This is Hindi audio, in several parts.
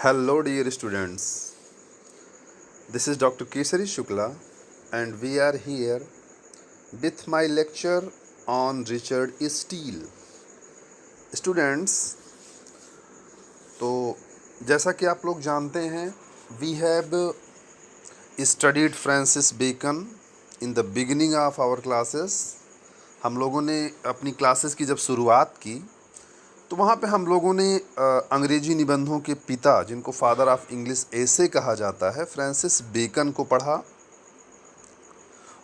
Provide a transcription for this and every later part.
Hello, dear students. This is Dr. Kesari Shukla, and we are here with my lecture on Richard Steele. Students, तो जैसा कि आप लोग जानते हैं, we have studied Francis Bacon in the beginning of our classes. हम लोगों ने अपनी क्लासेस की जब शुरुआत की तो वहाँ पे हम लोगों ने अंग्रेजी निबंधों के पिता, जिनको फादर ऑफ इंग्लिश एसे कहा जाता है, फ्रांसिस बेकन को पढ़ा।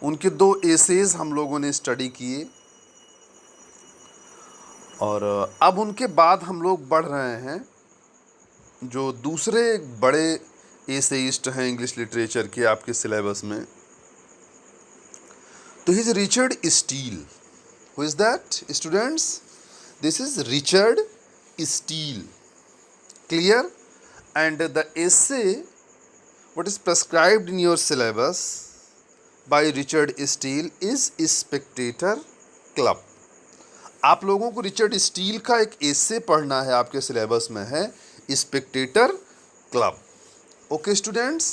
उनके 2 एसेज हम लोगों ने स्टडी किए और अब उनके बाद हम लोग बढ़ रहे हैं जो दूसरे बड़े एसेइस्ट हैं इंग्लिश लिटरेचर के आपके सिलेबस में। तो he is Richard Steele. Who is that students? This is Richard Steele. Clear? And the essay what is prescribed in your syllabus by Richard Steele is Spectator Club. आप लोगों को रिचर्ड स्टील का एक एसे पढ़ना है, आपके सिलेबस में है स्पेक्टेटर क्लब। ओके स्टूडेंट्स,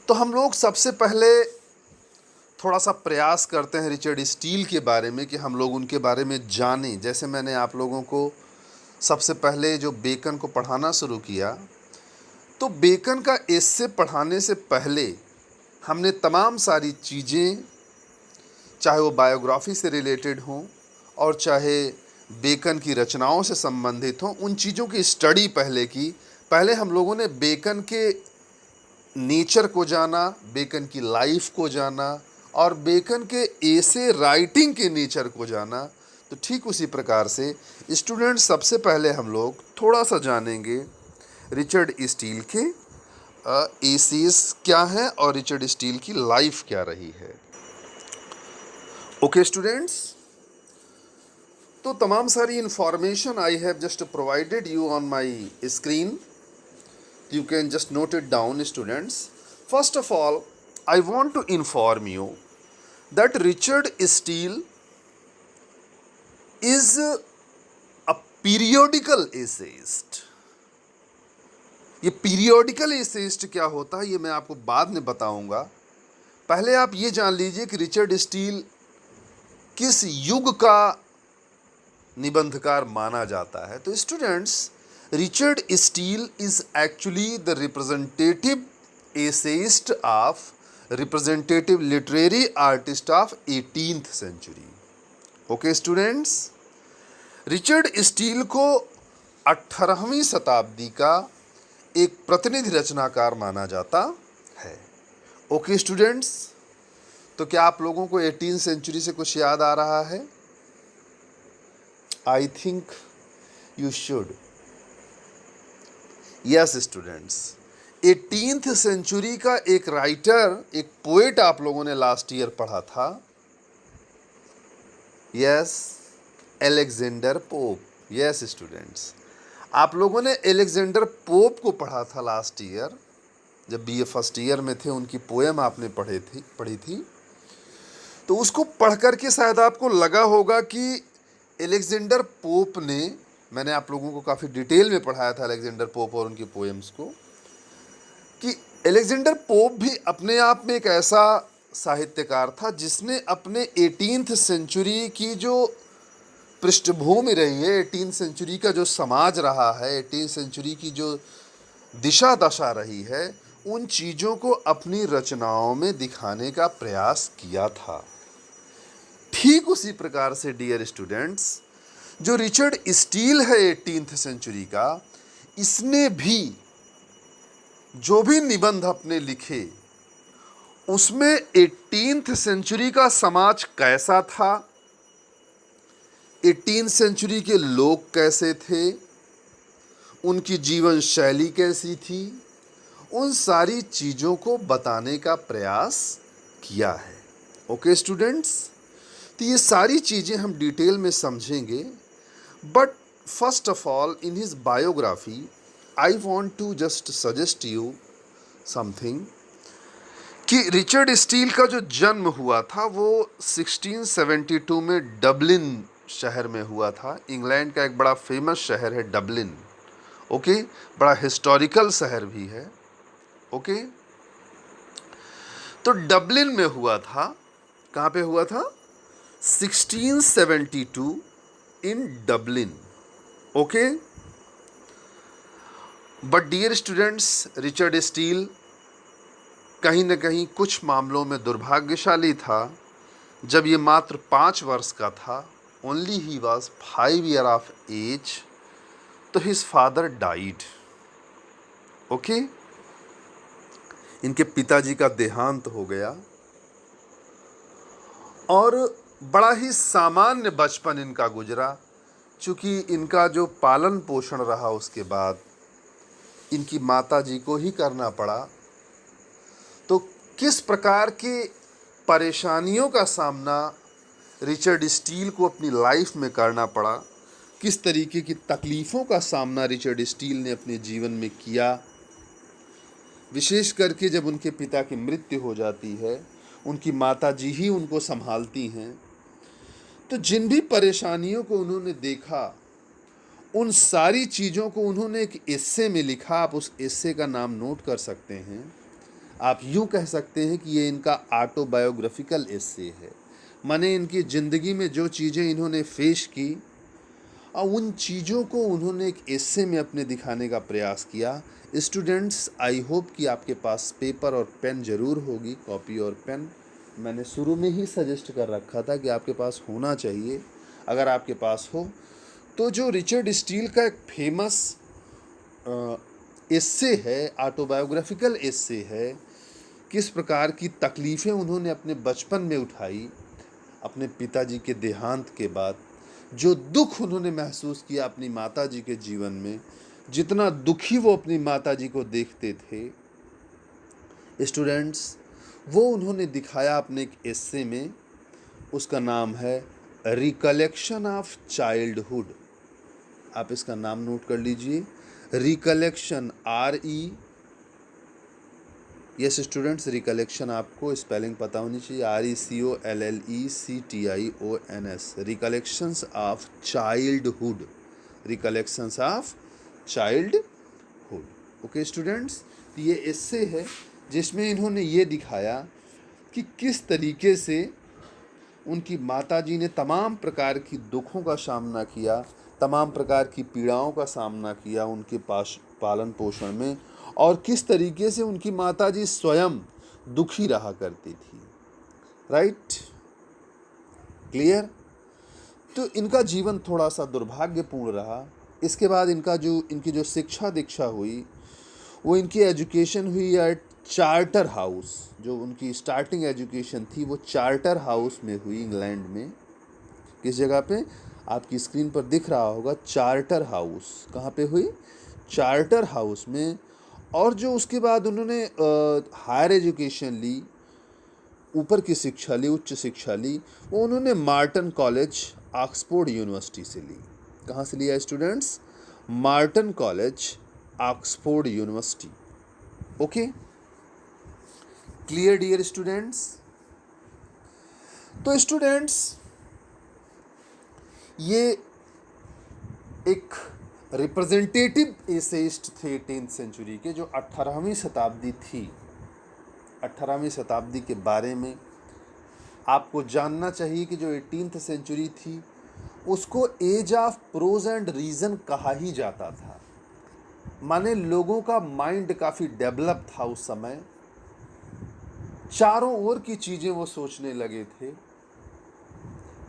तो हम लोग सबसे पहले थोड़ा सा प्रयास करते हैं रिचर्ड स्टील के बारे में कि हम लोग उनके बारे में जानें। जैसे मैंने आप लोगों को सबसे पहले जो बेकन को पढ़ाना शुरू किया, तो बेकन का एसे पढ़ाने से पहले हमने तमाम सारी चीज़ें, चाहे वो बायोग्राफी से रिलेटेड हों और चाहे बेकन की रचनाओं से संबंधित हों, उन चीज़ों की स्टडी पहले की। पहले हम लोगों ने बेकन के नेचर को जाना, बेकन की लाइफ को जाना और बेकन के एसे राइटिंग के नेचर को जाना। तो ठीक उसी प्रकार से स्टूडेंट, सबसे पहले हम लोग थोड़ा सा जानेंगे रिचर्ड स्टील के एसेस क्या हैं और रिचर्ड स्टील की लाइफ क्या रही है। ओके स्टूडेंट्स, तो तमाम सारी information I have just provided you on my screen. You can just note it down, students. First of all, I want to inform you that Richard Steele is a periodical essayist. ये periodical essayist क्या होता है ये मैं आपको बाद में बताऊंगा। पहले आप ये जान लीजिए कि रिचर्ड स्टील किस युग का निबंधकार माना जाता है। तो students, Richard Steele is actually the representative essayist of representative literary artist of 18th century. Okay students, Richard Steele को 18वीं शताब्दी का एक प्रतिनिधि रचनाकार माना जाता है। ओके स्टूडेंट्स, तो क्या आप लोगों को 18th सेंचुरी से कुछ याद आ रहा है? I think you should. Yes students, 18th century का एक राइटर, एक पोएट आप लोगों ने लास्ट ईयर पढ़ा था। Yes, Alexander pope. Yes students, आप लोगों ने अलेक्जेंडर पोप को पढ़ा था लास्ट ईयर, जब बीए फर्स्ट ईयर में थे। उनकी पोएम आपने पढ़ी थी। तो उसको पढ़ करके शायद आपको लगा होगा कि अलेक्जेंडर पोप ने, मैंने आप लोगों को काफ़ी डिटेल में पढ़ाया था अलेक्जेंडर पोप और उनकी पोएम्स को, कि अलेक्जेंडर पोप भी अपने आप में एक ऐसा साहित्यकार था जिसने अपने 18th सेंचुरी की जो पृष्ठभूमि रही है, 18th सेंचुरी का जो समाज रहा है, 18th सेंचुरी की जो दिशा दशा रही है, उन चीज़ों को अपनी रचनाओं में दिखाने का प्रयास किया था। ठीक उसी प्रकार से डियर स्टूडेंट्स, जो रिचर्ड स्टील है 18th सेंचुरी का, इसने भी जो भी निबंध अपने लिखे उसमें 18th सेंचुरी का समाज कैसा था, 18th सेंचुरी के लोग कैसे थे, उनकी जीवन शैली कैसी थी, उन सारी चीज़ों को बताने का प्रयास किया है। ओके स्टूडेंट्स, तो ये सारी चीज़ें हम डिटेल में समझेंगे। But first of all, in his biography, I want to just suggest you something कि रिचर्ड स्टील का जो जन्म हुआ था वो 1672 में डबलिन शहर में हुआ था। इंग्लैंड का एक बड़ा फेमस शहर है डबलिन। ओके, बड़ा हिस्टोरिकल शहर भी है। ओके, तो डबलिन में हुआ था। कहाँ पे हुआ था? 1672 in Dublin. Okay, but dear students, Richard Steele कहीं न कहीं कुछ मामलों में दुर्भाग्यशाली था। जब ये मात्र 5 वर्ष का था, only he was 5 year of age, तो हिज फादर डाइड। ओके, इनके पिताजी का देहांत हो गया और बड़ा ही सामान्य बचपन इनका गुजरा। चूँकि इनका जो पालन पोषण रहा उसके बाद इनकी माताजी को ही करना पड़ा, तो किस प्रकार की परेशानियों का सामना रिचर्ड स्टील को अपनी लाइफ में करना पड़ा, किस तरीके की तकलीफ़ों का सामना रिचर्ड स्टील ने अपने जीवन में किया, विशेष करके जब उनके पिता की मृत्यु हो जाती है, उनकी माताजी ही उनको संभालती हैं। तो जिन भी परेशानियों को उन्होंने देखा, उन सारी चीज़ों को उन्होंने एक एस्से में लिखा। आप उस एस्से का नाम नोट कर सकते हैं। आप यूँ कह सकते हैं कि ये इनका ऑटोबायोग्राफिकल एस्से है। माने इनकी ज़िंदगी में जो चीज़ें इन्होंने फेस की और उन चीज़ों को उन्होंने एक एस्से में अपने दिखाने का प्रयास किया। स्टूडेंट्स, आई होप कि आपके पास पेपर और पेन ज़रूर होगी, कॉपी और पेन। मैंने शुरू में ही सजेस्ट कर रखा था कि आपके पास होना चाहिए। अगर आपके पास हो तो जो रिचर्ड स्टील का एक फेमस एस्से है, ऑटोबायोग्राफिकल एस्से है, किस प्रकार की तकलीफ़ें उन्होंने अपने बचपन में उठाई, अपने पिताजी के देहांत के बाद जो दुख उन्होंने महसूस किया अपनी माताजी के जीवन में, जितना दुखी वो अपनी माताजी को देखते थे, स्टूडेंट्स, वो उन्होंने दिखाया अपने एक एस्से में। उसका नाम है रिकलेक्शन ऑफ चाइल्डहुड। आप इसका नाम नोट कर लीजिए, रिकलेक्शन, यस स्टूडेंट्स, रिकलेक्शन आपको स्पेलिंग पता होनी चाहिए, RECOLLECTIONS, recollections of childhood, recollections of childhood. Okay students, ये एस्से है जिसमें इन्होंने ये दिखाया कि किस तरीके से उनकी माताजी ने तमाम प्रकार की दुखों का सामना किया, तमाम प्रकार की पीड़ाओं का सामना किया उनके पास पालन पोषण में, और किस तरीके से उनकी माताजी स्वयं दुखी रहा करती थी। Right, clear? तो इनका जीवन थोड़ा सा दुर्भाग्यपूर्ण रहा। इसके बाद इनकी जो शिक्षा दीक्षा हुई, वो इनकी एजुकेशन हुई एट चार्टर हाउस। जो उनकी स्टार्टिंग एजुकेशन थी वो चार्टर हाउस में हुई, इंग्लैंड में। किस जगह पे? आपकी स्क्रीन पर दिख रहा होगा, चार्टर हाउस। कहाँ पे हुई? चार्टर हाउस में। और जो उसके बाद उन्होंने हायर एजुकेशन ली, ऊपर की शिक्षा ली, उच्च शिक्षा ली, वो उन्होंने मार्टन कॉलेज, ऑक्सफोर्ड यूनिवर्सिटी से ली। कहाँ से लिया students? Merton College, Oxford University. Okay, clear dear students? तो स्टूडेंट्स, ये एक रिप्रेजेंटेटिव एसेइस्ट थे 10th सेंचुरी के, जो 18वीं शताब्दी थी। 18वीं शताब्दी के बारे में आपको जानना चाहिए कि जो 18th सेंचुरी थी उसको age of prose and reason कहा ही जाता था। माने लोगों का माइंड काफ़ी डेवलप था उस समय, चारों ओर की चीज़ें वो सोचने लगे थे।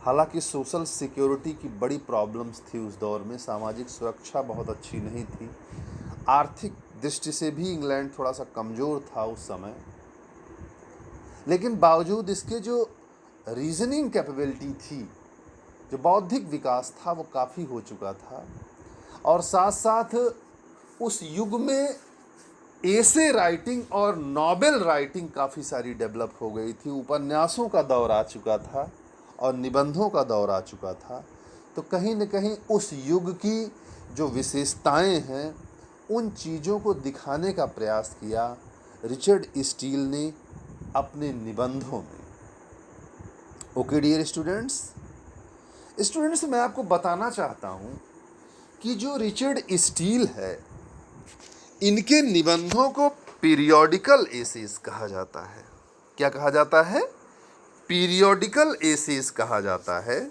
हालांकि सोशल सिक्योरिटी की बड़ी प्रॉब्लम्स थी उस दौर में, सामाजिक सुरक्षा बहुत अच्छी नहीं थी, आर्थिक दृष्टि से भी इंग्लैंड थोड़ा सा कमज़ोर था उस समय। लेकिन बावजूद इसके जो रीजनिंग कैपेबिलिटी थी, जो बौद्धिक विकास था, वो काफ़ी हो चुका था। और साथ साथ उस युग में एसे राइटिंग और नॉवेल राइटिंग काफ़ी सारी डेवलप हो गई थी, उपन्यासों का दौर आ चुका था और निबंधों का दौर आ चुका था। तो कहीं न कहीं उस युग की जो विशेषताएं हैं, उन चीज़ों को दिखाने का प्रयास किया रिचर्ड स्टील ने अपने निबंधों में। ओके डियर स्टूडेंट्स, मैं आपको बताना चाहता हूँ कि जो रिचर्ड स्टील है, इनके निबंधों को पीरियोडिकल एसेज कहा जाता है। क्या कहा जाता है? पीरियोडिकल एसेज कहा जाता है।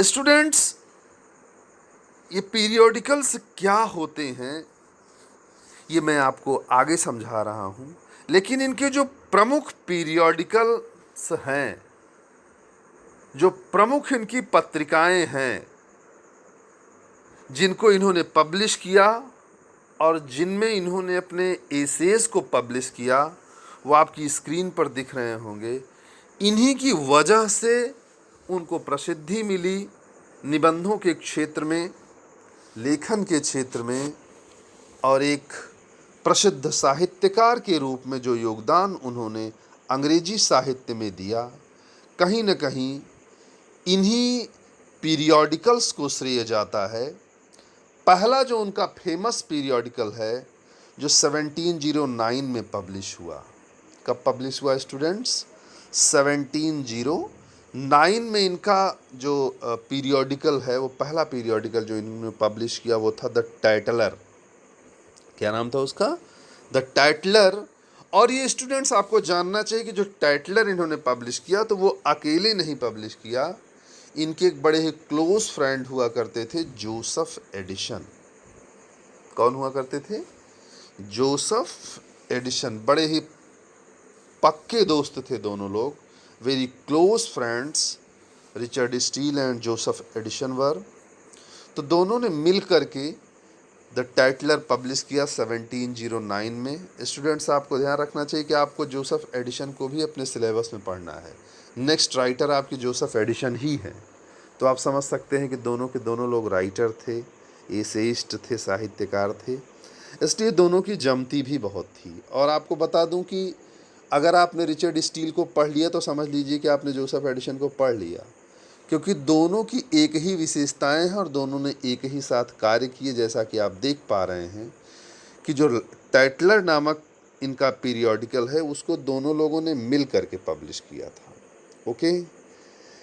स्टूडेंट्स, ये पीरियोडिकल्स क्या होते हैं ये मैं आपको आगे समझा रहा हूँ, लेकिन इनके जो प्रमुख पीरियोडिकल्स हैं, जो प्रमुख इनकी पत्रिकाएं हैं जिनको इन्होंने पब्लिश किया और जिनमें इन्होंने अपने एसेज को पब्लिश किया, वो आपकी स्क्रीन पर दिख रहे होंगे। इन्हीं की वजह से उनको प्रसिद्धि मिली निबंधों के क्षेत्र में, लेखन के क्षेत्र में, और एक प्रसिद्ध साहित्यकार के रूप में जो योगदान उन्होंने अंग्रेजी साहित्य में दिया, कहीं न कहीं इन्हीं पीरियोडिकल्स को श्रेय जाता है। पहला जो उनका फेमस पीरियोडिकल है जो 1709 में पब्लिश हुआ। कब पब्लिश हुआ स्टूडेंट्स? 1709 में इनका जो पीरियोडिकल है, वो पहला पीरियोडिकल जो इन्होंने पब्लिश किया वो था द टाइटलर। क्या नाम था उसका? The Tytler. और ये स्टूडेंट्स आपको जानना चाहिए कि जो टाइटलर इन्होंने पब्लिश किया तो वो अकेले नहीं पब्लिश किया, इनके एक बड़े ही क्लोज फ्रेंड हुआ करते थे, जोसेफ एडिसन। कौन हुआ करते थे? Joseph Addison. बड़े ही पक्के दोस्त थे दोनों लोग, very close friends, Richard Steele and Joseph Addison were. तो दोनों ने मिल करके द टाइटलर पब्लिश किया 1709 में। स्टूडेंट्स, आपको ध्यान रखना चाहिए कि आपको जोसेफ एडिसन को भी अपने सिलेबस में पढ़ना है। नेक्स्ट राइटर आपकी जोसेफ एडिसन ही है। तो आप समझ सकते हैं कि दोनों के दोनों लोग राइटर थे, एसेइस्ट थे, साहित्यकार थे, इसलिए दोनों की जमती भी बहुत थी। और आपको बता दूं कि अगर आपने रिचर्ड स्टील को पढ़ लिया तो समझ लीजिए कि आपने जोसेफ एडिसन को पढ़ लिया, क्योंकि दोनों की एक ही विशेषताएं हैं और दोनों ने एक ही साथ कार्य किए। जैसा कि आप देख पा रहे हैं कि जो टाइटलर नामक इनका पीरियोडिकल है उसको दोनों लोगों ने मिल करके पब्लिश किया था। ओके।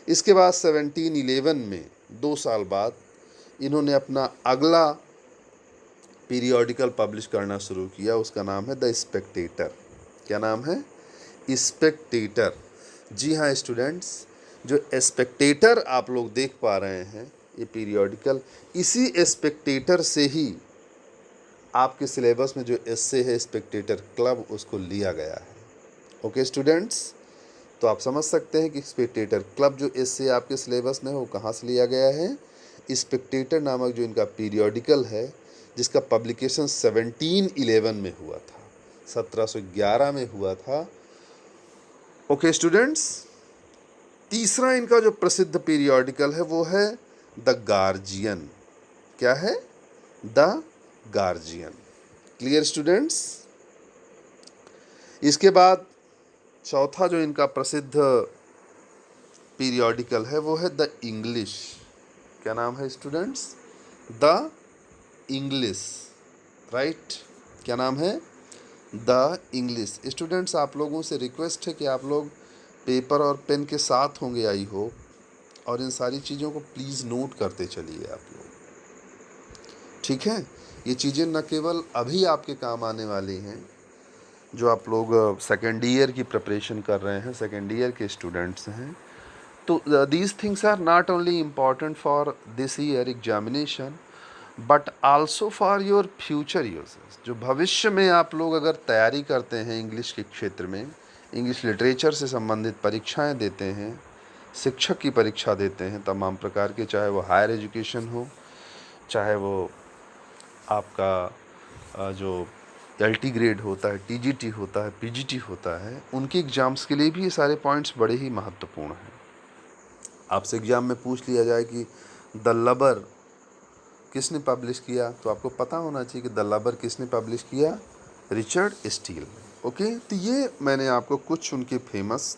इसके बाद 1711 में 2 साल बाद इन्होंने अपना अगला पीरियोडिकल पब्लिश करना शुरू किया। उसका नाम है द स्पेक्टेटर। क्या नाम है? स्पेक्टेटर। जी हाँ स्टूडेंट्स, जो स्पेक्टेटर आप लोग देख पा रहे हैं ये पीरियोडिकल, इसी स्पेक्टेटर से ही आपके सिलेबस में जो एस्से है स्पेक्टेटर क्लब, उसको लिया गया है। ओके स्टूडेंट्स, तो आप समझ सकते हैं कि स्पेक्टेटर क्लब जो एस्से आपके सिलेबस में है वो कहाँ से लिया गया है? स्पेक्टेटर नामक जो इनका पीरियोडिकल है, जिसका पब्लिकेशन 1711 में हुआ था, 1711 में हुआ था। ओके स्टूडेंट्स, तीसरा इनका जो प्रसिद्ध पीरियोडिकल है वो है द गार्जियन। क्या है? The guardian. Clear students? इसके बाद चौथा जो इनका प्रसिद्ध पीरियोडिकल है वो है द इंग्लिश। क्या नाम है स्टूडेंट्स? The English. राइट। क्या नाम है? The English. स्टूडेंट्स, आप लोगों से रिक्वेस्ट है कि आप लोग पेपर और पेन के साथ होंगे, आई होप, और इन सारी चीज़ों को प्लीज़ नोट करते चलिए आप लोग। ठीक है? ये चीज़ें न केवल अभी आपके काम आने वाली हैं, जो आप लोग सेकेंड ईयर की प्रिपरेशन कर रहे हैं, सेकेंड ईयर के स्टूडेंट्स हैं, तो these things are not only important for this year examination but also for your future uses. जो भविष्य में आप लोग अगर तैयारी करते हैं इंग्लिश के क्षेत्र में, इंग्लिश लिटरेचर से संबंधित परीक्षाएं देते हैं, शिक्षक की परीक्षा देते हैं तमाम प्रकार के, चाहे वो हायर एजुकेशन हो, चाहे वो आपका जो LT ग्रेड होता है, TGT होता है, PGT होता है, उनके एग्ज़ाम्स के लिए भी ये सारे पॉइंट्स बड़े ही महत्वपूर्ण हैं। आपसे एग्ज़ाम में पूछ लिया जाए कि द लबर किसने पब्लिश किया, तो आपको पता होना चाहिए कि द लबर किसने पब्लिश किया? Richard Steele. ओके, तो ये मैंने आपको कुछ उनके फेमस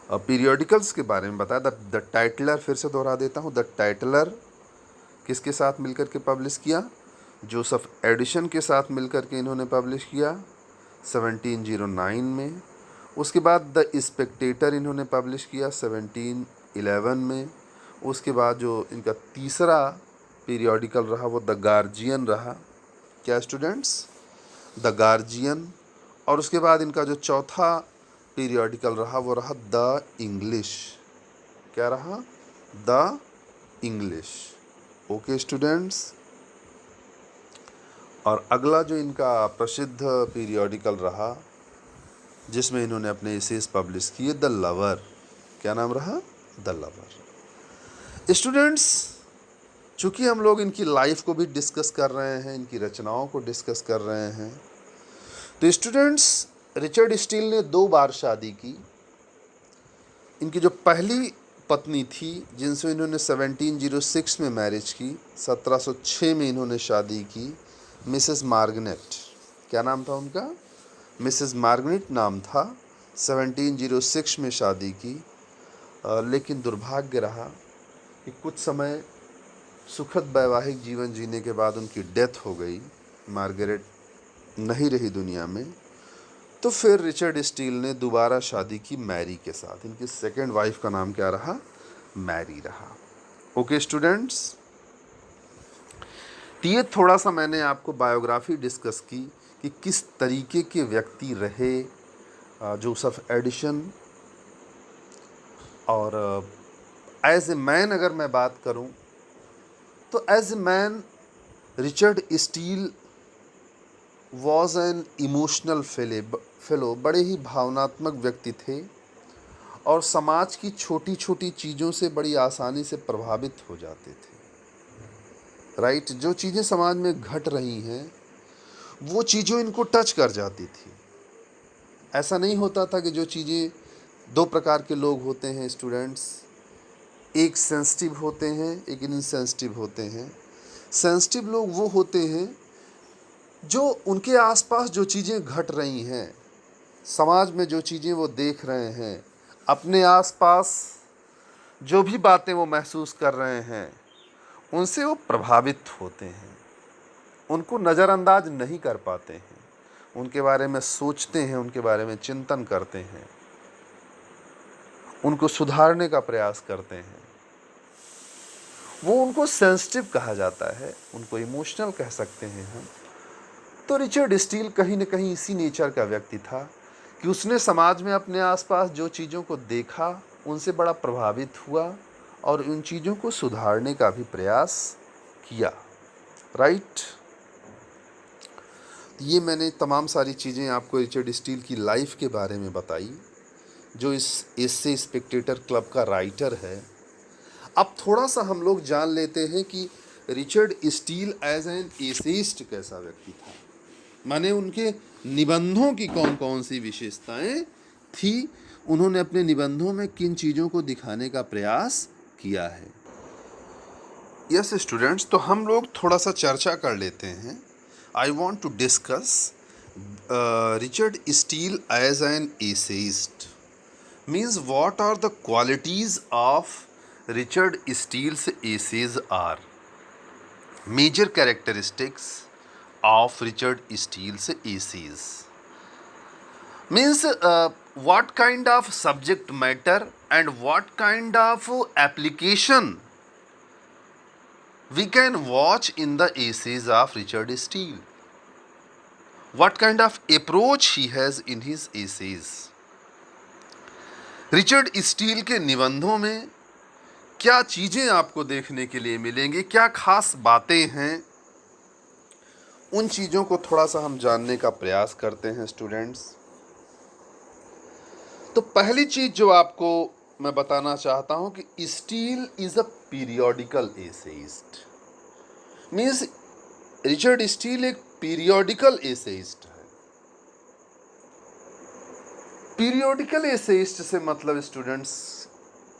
पीरियोडिकल्स के बारे में बताया। द टाइटलर, फिर से दोहरा देता हूँ, द टाइटलर किसके साथ मिलकर के पब्लिश किया? जोसेफ एडिसन के साथ मिलकर के इन्होंने पब्लिश किया 1709 में। उसके बाद द स्पेक्टेटर इन्होंने पब्लिश किया 1711 में। उसके बाद जो इनका तीसरा पीरियोडिकल रहा वो द गार्जियन रहा। क्या स्टूडेंट्स? The guardian. और उसके बाद इनका जो चौथा पीरियोडिकल रहा वो रहा द इंग्लिश। क्या रहा? The English. Okay students. और अगला जो इनका प्रसिद्ध पीरियोडिकल रहा जिसमें इन्होंने अपने एसेस पब्लिश किए, द लवर। क्या नाम रहा? The lover. स्टूडेंट्स, चूंकि हम लोग इनकी लाइफ को भी डिस्कस कर रहे हैं, इनकी रचनाओं को डिस्कस कर रहे हैं, तो स्टूडेंट्स रिचर्ड स्टील ने 2 बार शादी की। इनकी जो पहली पत्नी थी जिनसे इन्होंने 1706 में मैरिज की, 1706 में इन्होंने शादी की, मिसेस मार्गनेट। क्या नाम था उनका? मिसेस मार्गनेट नाम था। 1706 में शादी की। लेकिन दुर्भाग्य रहा कि कुछ समय सुखद वैवाहिक जीवन जीने के बाद उनकी डेथ हो गई। मार्गरेट नहीं रही दुनिया में। तो फिर रिचर्ड स्टील ने दोबारा शादी की मैरी के साथ। इनकी सेकेंड वाइफ का नाम क्या रहा? मैरी रहा। ओके स्टूडेंट्स, तो ये थोड़ा सा मैंने आपको बायोग्राफी डिस्कस की कि किस तरीके के व्यक्ति रहे जोसेफ एडिसन। और एज ए मैन अगर मैं बात करूं तो as a man Richard Steele was an emotional fellow. बड़े ही भावनात्मक व्यक्ति थे और समाज की छोटी छोटी चीज़ों से बड़ी आसानी से प्रभावित हो जाते थे। राइट? जो चीज़ें समाज में घट रही हैं वो चीज़ें इनको टच कर जाती थी। ऐसा नहीं होता था कि जो चीज़ें, 2 प्रकार के लोग होते हैं स्टूडेंट्स, एक सेंसिटिव होते हैं, एक इनसेंसिटिव होते हैं। सेंसिटिव लोग वो होते हैं जो उनके आसपास जो चीज़ें घट रही हैं, समाज में जो चीज़ें वो देख रहे हैं, अपने आसपास जो भी बातें वो महसूस कर रहे हैं, उनसे वो प्रभावित होते हैं। उनको नज़रअंदाज नहीं कर पाते हैं, उनके बारे में सोचते हैं, उनके बारे में चिंतन करते हैं, उनको सुधारने का प्रयास करते हैं। वो उनको सेंसिटिव कहा जाता है, उनको इमोशनल कह सकते हैं हम। तो रिचर्ड स्टील कहीं न कहीं इसी नेचर का व्यक्ति था कि उसने समाज में अपने आसपास जो चीज़ों को देखा उनसे बड़ा प्रभावित हुआ और उन चीज़ों को सुधारने का भी प्रयास किया। राइट? ये मैंने तमाम सारी चीज़ें आपको रिचर्ड स्टील की लाइफ के बारे में बताई, जो इस एसे स्पेक्टेटर क्लब का राइटर है। अब थोड़ा सा हम लोग जान लेते हैं कि Richard Steele as an essayist कैसा व्यक्ति था। माने उनके निबंधों की कौन कौन सी विशेषताएं थी, उन्होंने अपने निबंधों में किन चीज़ों को दिखाने का प्रयास किया है। यस स्टूडेंट्स, तो हम लोग थोड़ा सा चर्चा कर लेते हैं। I want to discuss Richard Steele as an essayist. Means what are the qualities of Richard Steele's essays are. Major characteristics of Richard Steele's essays. Means what kind of subject matter and what kind of application we can watch in the essays of Richard Steele. What kind of approach he has in his essays. Richard Steele के निबंधों में क्या चीज़ें आपको देखने के लिए मिलेंगी, क्या खास बातें हैं, उन चीज़ों को थोड़ा सा हम जानने का प्रयास करते हैं स्टूडेंट्स। तो पहली चीज़ जो आपको मैं बताना चाहता हूं कि steel is a periodical essayist. Means Richard Steele एक पीरियोडिकल एसेइस्ट है। पीरियोडिकल एसेइस्ट से मतलब स्टूडेंट्स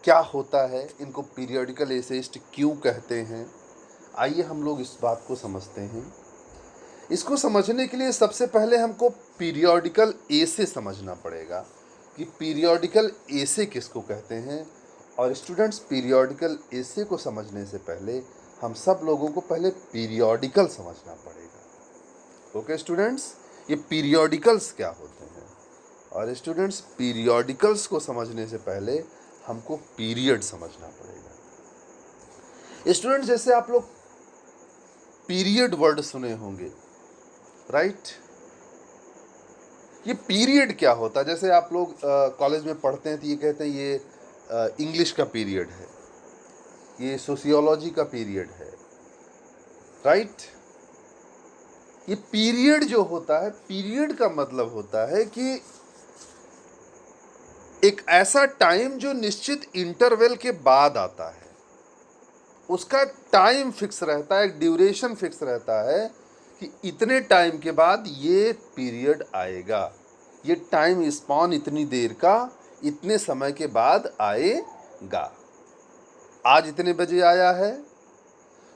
क्या होता है, इनको पीरियोडिकल एसेइस्ट क्यों कहते हैं, आइए हम लोग इस बात को समझते हैं। इसको समझने के लिए सबसे पहले हमको पीरियोडिकल एसे समझना पड़ेगा कि पीरियोडिकल एसे किसको कहते हैं। और स्टूडेंट्स, पीरियोडिकल एसे को समझने से पहले हम सब लोगों को पहले पीरियोडिकल समझना पड़ेगा। ओके स्टूडेंट्स, ये पीरियोडिकल्स क्या होते हैं। और स्टूडेंट्स, पीरियोडिकल्स को समझने से पहले हमको पीरियड समझना पड़ेगा। स्टूडेंट, जैसे आप लोग पीरियड वर्ड सुने होंगे, राइट? ये पीरियड क्या होता है? जैसे आप लोग कॉलेज में पढ़ते हैं तो ये कहते हैं ये इंग्लिश का पीरियड है, ये सोशियोलॉजी का पीरियड है, राइट? ये पीरियड जो होता है, पीरियड का मतलब होता है कि एक ऐसा टाइम जो निश्चित इंटरवल के बाद आता है, उसका टाइम फिक्स रहता है, एक ड्यूरेशन फिक्स रहता है कि इतने टाइम के बाद ये पीरियड आएगा, ये टाइम स्पॉन इतनी देर का इतने समय के बाद आएगा। आज इतने बजे आया है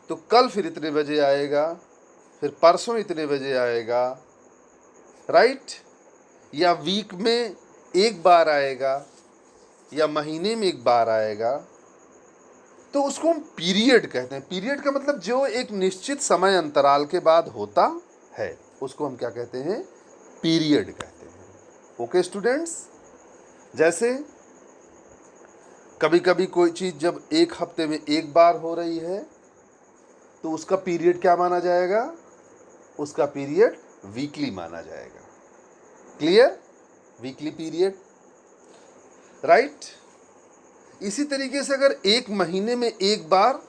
तो कल फिर इतने बजे आएगा, फिर परसों इतने बजे आएगा, राइट? या वीक में एक बार आएगा या महीने में एक बार आएगा, तो उसको हम पीरियड कहते हैं। पीरियड का मतलब जो एक निश्चित समय अंतराल के बाद होता है, उसको हम क्या कहते हैं? पीरियड कहते हैं। ओके स्टूडेंट्स, जैसे कभी कभी कोई चीज़ जब एक हफ्ते में एक बार हो रही है तो उसका पीरियड क्या माना जाएगा? उसका पीरियड वीकली माना जाएगा। क्लियर? Weekly period, right? इसी तरीके से अगर एक महीने में एक बार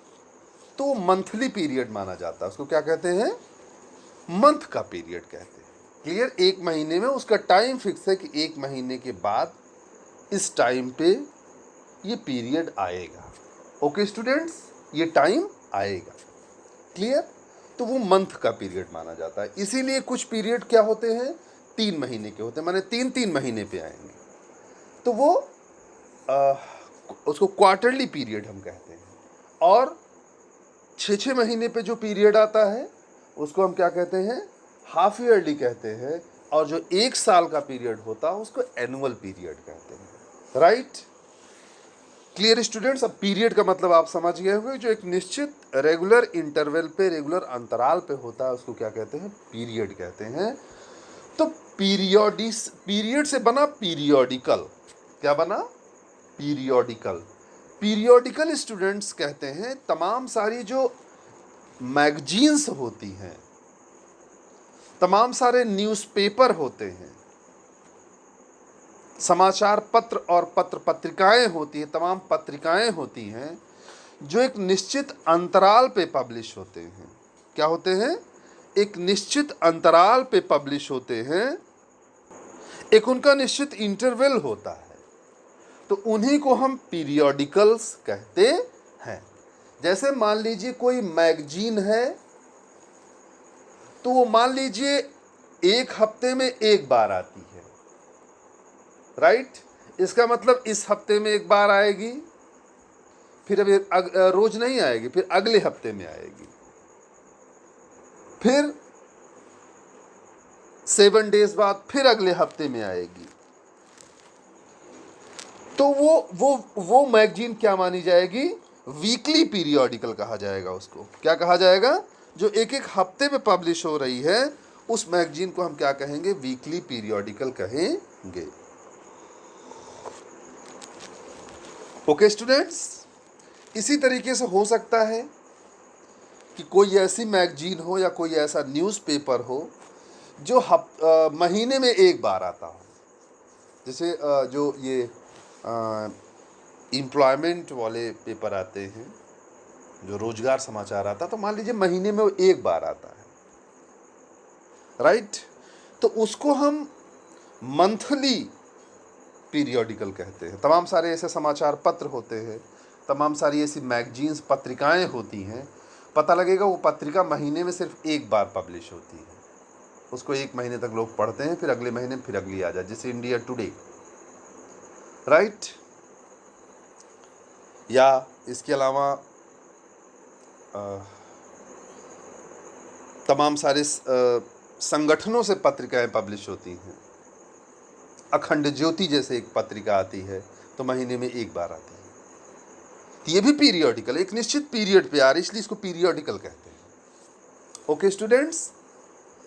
तो मंथली पीरियड माना जाता है, उसको क्या कहते हैं? मंथ का पीरियड कहते हैं। क्लियर? एक महीने में उसका टाइम फिक्स है कि एक महीने के बाद इस टाइम पे ये पीरियड आएगा। ओके स्टूडेंट्स, ये टाइम आएगा। क्लियर? तो वो मंथ का पीरियड माना जाता है। इसीलिए कुछ पीरियड क्या होते हैं? 3 महीने के होते हैं, माने 3-3 महीने पे आएंगे, तो वो उसको क्वार्टरली पीरियड हम कहते हैं। और 6-6 महीने पे जो पीरियड आता है उसको हम क्या कहते हैं? हाफ ईयरली कहते हैं। और जो एक साल का पीरियड होता है उसको एनुअल पीरियड कहते हैं, राइट? Clear students? अब पीरियड का मतलब आप समझ गए होंगे, जो एक निश्चित रेगुलर इंटरवल पे, रेगुलर अंतराल पे होता है उसको क्या कहते हैं? पीरियड कहते हैं। तो पीरियड से बना पीरियोडिकल। क्या बना? पीरियोडिकल। पीरियोडिकल स्टूडेंट्स कहते हैं तमाम सारी जो मैगजीन्स होती हैं, तमाम सारे न्यूज़पेपर होते हैं, समाचार पत्र और पत्र पत्रिकाएं होती हैं, तमाम पत्रिकाएं होती हैं जो एक निश्चित अंतराल पे पब्लिश होते हैं। क्या होते हैं? एक निश्चित अंतराल पे पब्लिश होते हैं, एक उनका निश्चित इंटरवल होता है, तो उन्हीं को हम पीरियोडिकल्स कहते हैं। जैसे मान लीजिए कोई मैगजीन है, तो वो मान लीजिए एक हफ्ते में एक बार आती है, राइट? इसका मतलब इस हफ्ते में एक बार आएगी, फिर अभी रोज नहीं आएगी, फिर अगले हफ्ते में आएगी, फिर 7 डेज बाद फिर अगले हफ्ते में आएगी। तो वो मैगजीन क्या मानी जाएगी? वीकली पीरियोडिकल कहा जाएगा उसको। क्या कहा जाएगा? जो एक एक हफ्ते में पब्लिश हो रही है उस मैगजीन को हम क्या कहेंगे? वीकली पीरियोडिकल कहेंगे। ओके स्टूडेंट्स, इसी तरीके से हो सकता है कि कोई ऐसी मैगजीन हो या कोई ऐसा न्यूज़पेपर हो जो महीने में एक बार आता हो। जैसे जो ये एम्प्लॉयमेंट वाले पेपर आते हैं, जो रोजगार समाचार आता है, तो मान लीजिए महीने में वो एक बार आता है, राइट? तो उसको हम मंथली पीरियोडिकल कहते हैं। तमाम सारे ऐसे समाचार पत्र होते हैं, तमाम सारी ऐसी मैगजीन्स, पत्रिकाएं होती हैं, पता लगेगा वो पत्रिका महीने में सिर्फ एक बार पब्लिश होती है, उसको एक महीने तक लोग पढ़ते हैं, फिर अगले महीने फिर अगली आ जाए, जैसे इंडिया टुडे, राइट? या इसके अलावा तमाम सारे संगठनों से पत्रिकाएं पब्लिश होती हैं। अखंड ज्योति जैसे एक पत्रिका आती है तो महीने में एक बार आती है, तो ये भी पीरियोडिकल, एक निश्चित पीरियड पे आ रही, इसलिए इसको पीरियोडिकल कहते हैं। ओके स्टूडेंट्स,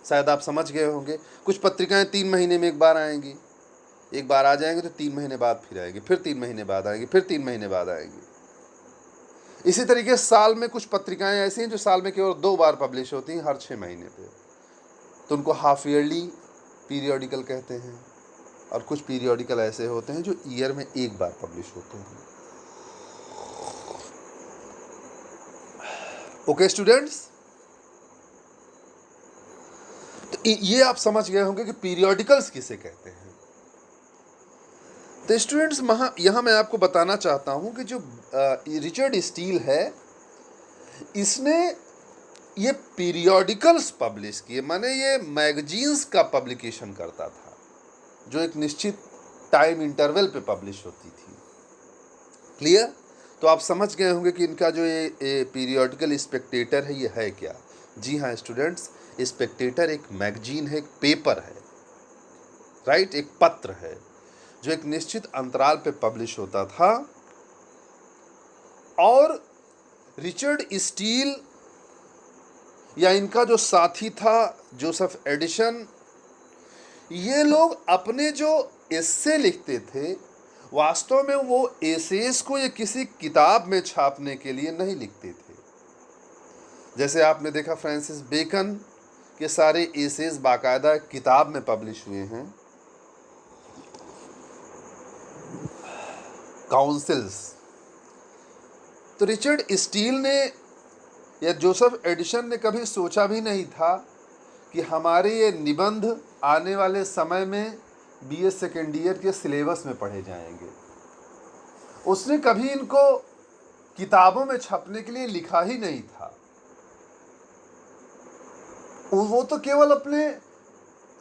शायद आप समझ गए होंगे। कुछ पत्रिकाएं 3 महीने में एक बार आएंगी, एक बार आ जाएंगे तो 3 महीने बाद फिर आएंगी, फिर 3 महीने बाद आएंगी, फिर 3 महीने बाद आएंगी। इसी तरीके साल में कुछ पत्रिकाएं ऐसी हैं जो साल में केवल 2 बार पब्लिश होती हैं, हर 6 महीने पे, तो उनको हाफ ईयरली पीरियोडिकल कहते हैं। और कुछ पीरियोडिकल ऐसे होते हैं जो ईयर में 1 बार पब्लिश होते हैं। ओके स्टूडेंट्स, तो ये आप समझ गए होंगे कि पीरियोडिकल्स किसे कहते हैं। तो स्टूडेंट्स यहाँ मैं आपको बताना चाहता हूँ कि जो रिचर्ड स्टील है, इसने ये पीरियोडिकल्स पब्लिश किए, माने ये मैगजीन्स का पब्लिकेशन करता था जो एक निश्चित टाइम इंटरवल पे पब्लिश होती थी। क्लियर? तो आप समझ गए होंगे कि इनका जो ये पीरियोडिकल स्पेक्टेटर है, ये है क्या। जी हाँ स्टूडेंट्स, स्पेक्टेटर एक मैगजीन है, एक पेपर है, राइट, एक पत्र है जो एक निश्चित अंतराल पे पब्लिश होता था। और रिचर्ड स्टील या इनका जो साथी था जोसेफ एडिसन, ये लोग अपने जो एस्से लिखते थे, वास्तव में वो एसेस को ये किसी किताब में छापने के लिए नहीं लिखते थे। जैसे आपने देखा फ्रांसिस बेकन के सारे एसेस बाकायदा किताब में पब्लिश हुए हैं, काउंसिल्स। तो रिचर्ड स्टील ने या जोसेफ एडिसन ने कभी सोचा भी नहीं था कि हमारे ये निबंध आने वाले समय में बीए सेकेंड ईयर के सिलेबस में पढ़े जाएंगे। उसने कभी इनको किताबों में छपने के लिए लिखा ही नहीं था। वो तो केवल अपने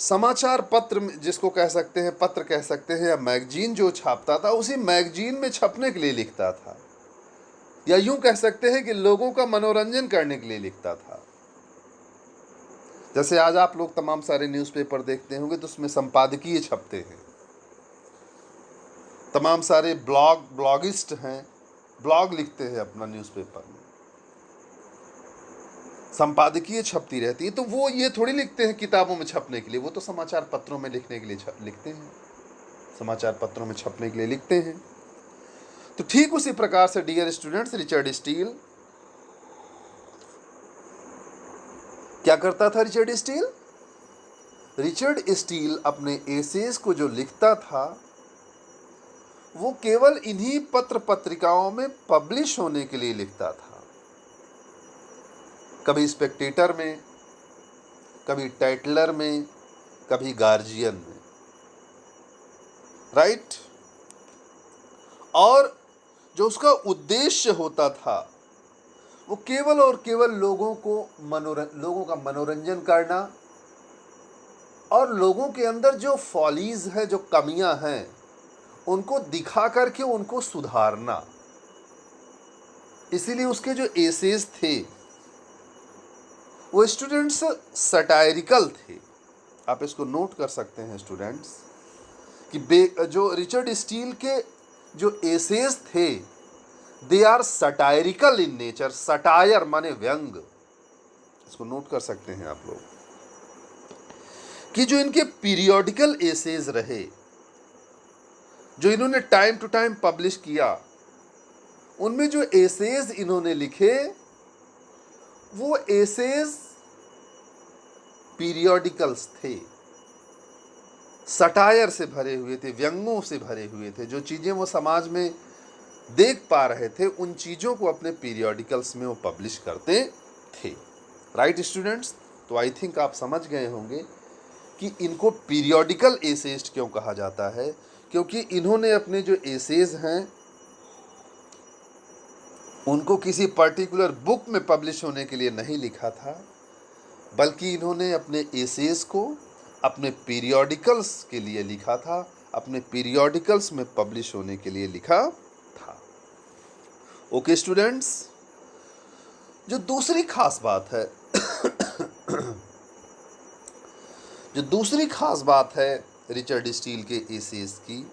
समाचार पत्र, जिसको कह सकते हैं पत्र कह सकते हैं, या मैगजीन जो छापता था, उसी मैगजीन में छपने के लिए लिखता था, या यूं कह सकते हैं कि लोगों का मनोरंजन करने के लिए लिखता था। जैसे आज आप लोग तमाम सारे न्यूज़पेपर देखते होंगे तो उसमें संपादकीय छपते हैं। तमाम सारे ब्लॉगिस्ट हैं, ब्लॉग लिखते हैं अपना न्यूज़पेपर में, संपादकीय छपती रहती है। तो वो ये थोड़ी लिखते हैं किताबों में छपने के लिए, वो तो समाचार पत्रों में लिखने के लिए लिखते हैं, समाचार पत्रों में छपने के लिए लिखते हैं। तो ठीक उसी प्रकार से डियर स्टूडेंट्स, रिचर्ड स्टील क्या करता था। रिचर्ड स्टील अपने एसेस को जो लिखता था वो केवल इन्हीं पत्र पत्रिकाओं में पब्लिश होने के लिए लिखता था। कभी स्पेक्टेटर में, कभी टाइटलर में, कभी गार्जियन में, राइट। और जो उसका उद्देश्य होता था वो केवल और केवल लोगों का मनोरंजन करना और लोगों के अंदर जो फॉलीज है, जो कमियां हैं, उनको दिखा करके उनको सुधारना। इसीलिए उसके जो एसेज थे वो स्टूडेंट्स सटायरिकल थे। आप इसको नोट कर सकते हैं स्टूडेंट्स कि जो रिचर्ड स्टील के जो एसेज थे they are satirical in nature. Satire माने व्यंग, इसको नोट कर सकते हैं आप लोग कि जो इनके पीरियोडिकल एसेज रहे, जो इन्होंने टाइम टू टाइम पब्लिश किया, उनमें जो एसेज इन्होंने लिखे वो एसेज पीरियोडिकल्स थे, सटायर से भरे हुए थे, व्यंगों से भरे हुए थे। जो चीज़ें वो समाज में देख पा रहे थे उन चीज़ों को अपने पीरियोडिकल्स में वो पब्लिश करते थे। राइट स्टूडेंट्स, तो आई थिंक आप समझ गए होंगे कि इनको पीरियोडिकल एसेज क्यों कहा जाता है, क्योंकि इन्होंने अपने जो एसेज हैं उनको किसी पर्टिकुलर बुक में पब्लिश होने के लिए नहीं लिखा था, बल्कि इन्होंने अपने एसेज को अपने पीरियोडिकल्स के लिए लिखा था, अपने पीरियोडिकल्स में पब्लिश होने के लिए लिखा था। ओके स्टूडेंट्स, जो दूसरी खास बात है जो दूसरी खास बात है रिचर्ड स्टील के एसेज की,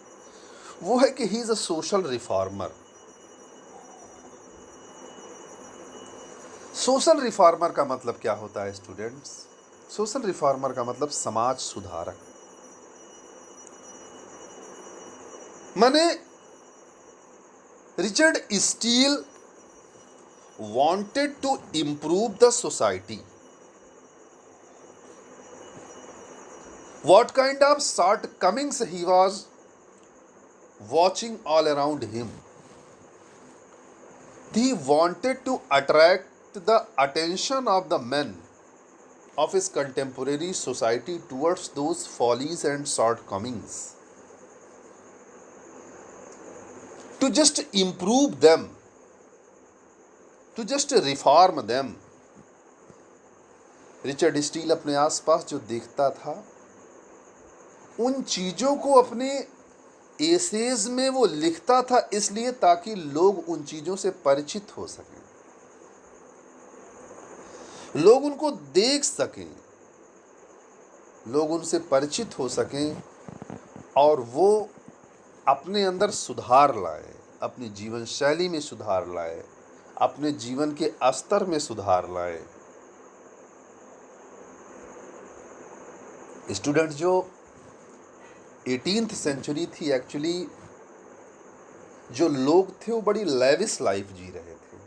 वो है कि he is a social reformer. Social reformer का मतलब क्या होता है स्टूडेंट्स? सोशल रिफॉर्मर का मतलब समाज सुधारक। माने Richard Steele wanted to improve the society. What kind of shortcomings he was watching all around him? He wanted to attract the attention of the men of his contemporary society towards those follies and shortcomings, to just improve them, to just reform them. Richard Steele अपने आसपास जो देखता था, उन चीज़ों को अपने एसेज में वो लिखता था, इसलिए ताकि लोग उन चीज़ों से परिचित हो सकें, लोग उनको देख सकें, लोग उनसे परिचित हो सकें और वो अपने अंदर सुधार लाए, अपनी जीवन शैली में सुधार लाए, अपने जीवन के स्तर में सुधार लाए। स्टूडेंट, जो 18th सेंचुरी थी, एक्चुअली जो लोग थे वो बड़ी लेविश लाइफ जी रहे थे।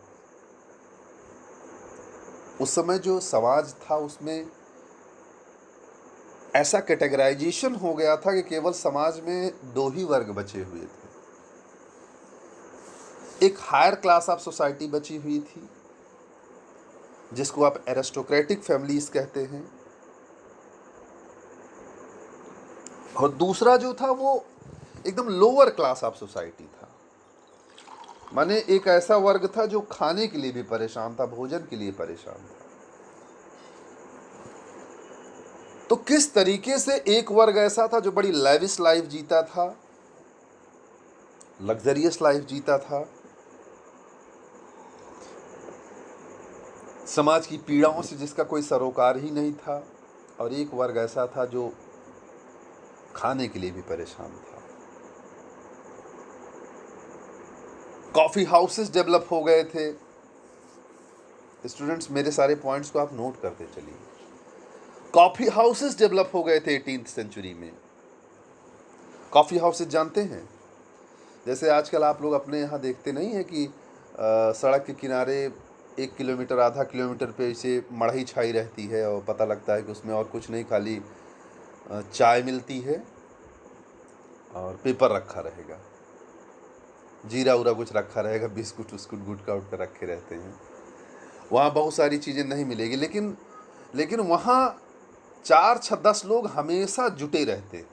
उस समय जो समाज था उसमें ऐसा कैटेगराइजेशन हो गया था कि केवल समाज में दो ही वर्ग बचे हुए थे। एक हायर क्लास ऑफ सोसाइटी बची हुई थी, जिसको आप एरिस्टोक्रेटिक फैमिलीज कहते हैं, और दूसरा जो था वो एकदम लोअर क्लास ऑफ सोसाइटी था। माने एक ऐसा वर्ग था जो खाने के लिए भी परेशान था, भोजन के लिए परेशान था। तो किस तरीके से एक वर्ग ऐसा था जो बड़ी लेविश लाइफ जीता था, लग्जरियस लाइफ जीता था, समाज की पीड़ाओं से जिसका कोई सरोकार ही नहीं था, और एक वर्ग ऐसा था जो खाने के लिए भी परेशान था। कॉफी हाउसेस डेवलप हो गए थे। स्टूडेंट्स, मेरे सारे पॉइंट्स को आप नोट करते चलिए। कॉफी हाउसेस डेवलप हो गए थे 18th सेंचुरी में। कॉफी हाउसेस जानते हैं, जैसे आजकल आप लोग अपने यहाँ देखते नहीं है कि सड़क के किनारे 1 किलोमीटर आधा किलोमीटर पे इसे मढ़ई छाई रहती है और पता लगता है कि उसमें और कुछ नहीं, खाली चाय मिलती है और पेपर रखा रहेगा, जीरा उरा कुछ रखा रहेगा, बिस्कुट उस्कुट गुटका उटका रखे रहते हैं। वहाँ बहुत सारी चीज़ें नहीं मिलेगी, लेकिन वहाँ 4-10 लोग हमेशा जुटे रहते हैं,